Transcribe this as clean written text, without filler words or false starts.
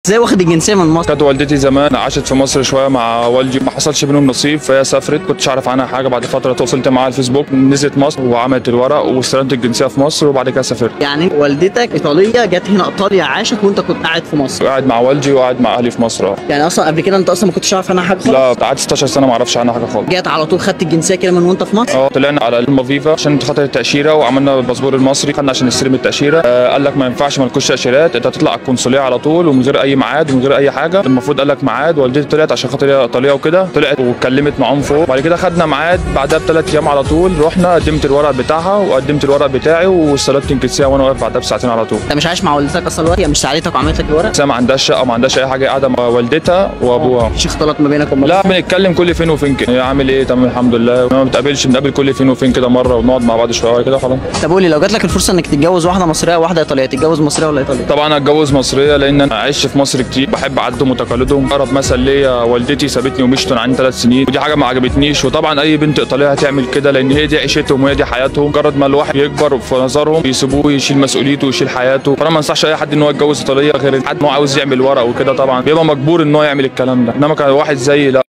ازاي واخد الجنسيه من مصر؟ كانت والدتي زمان عاشت في مصر شويه مع والدي، ما حصلش بينهم نصيب فهي سافرت، كنتش اعرف عنها حاجه. بعد فتره تواصلت معاها على الفيسبوك، نزلت مصر وعملت الورق واستلمت الجنسيه في مصر وبعد كده سافرت. يعني والدتك ايطاليه جت هنا ايطاليا عاشت وانت كنت قاعد في مصر؟ قاعد مع والدي وقاعد مع اهلي في مصر. يعني اصلا قبل كده انت اصلا ما كنتش عارف عنها حاجه خالص؟ لا، قعدت 16 سنه ما اعرفش عنها حاجه خالص. جيت على طول خدت الجنسيه كده من وانت في مصر؟ طلعنا على المافيفا عشان خاطر التاشيره وعملنا الباسبور المصري، خدنا عشان نستلم التاشيره. قال لك ما ينفعش، ما لكوش تاشيرات، انت هتطلع على القنصليه على طول ومن غير اي ميعاد ومن غير اي حاجه. المفروض قال لك ميعاد، والدتي طلعت عشان خاطر هي ايطاليه وكده، طلعت واتكلمت معاهم فوق. بعد كده خدنا ميعاد بعدها ب3 ايام على طول، رحنا قدمت الورق بتاعها وقدمت الورق بتاعي واستلمت الجنسيه وانا واقف بعدها بساعتين على طول. انت مش عايش مع والدتك اصلا دلوقتي؟ هي مش ساعدتك وعملت لك الورق؟ بس ما عندهاش شقه وما عندهاش اي حاجه، قاعده مع والدتها وابوها. مفيش اختلاط ما بينك وما لا، بنتكلم كل فين وفين كده. عامل ايه؟ تمام الحمد لله. ما بنتقابلش، بنقابل كل فين وفين كده مره ونقعد مع بعض شويه كده خلاص. طب قول لي، لو جات لك الفرصه انك تتجوز واحده مصريه وواحده ايطاليه، تتجوز مصريه ولا ايطاليه؟ طبعا هتجوز مصريه، لان انا عشت في مصر كتير، بحب عاداتهم وتقاليدهم. اقرب مثل ليا والدتي سابتني ومشت وانا عندي 3 سنين، ودي حاجه ما عجبتنيش. وطبعا اي بنت ايطاليه هتعمل كده لان هي دي عيشتهم وهي دي حياتهم. مجرد ما الواحد يكبر في نظرهم بيسيبوه يشيل مسؤوليته ويشيل حياته. فانا ما انصحش اي حد ان هو يتجوز ايطاليه غير حد هو عاوز يعمل ورق وكده، طبعا بيبقى مجبور ان هو يعمل الكلام ده. انما كان واحد زي لا.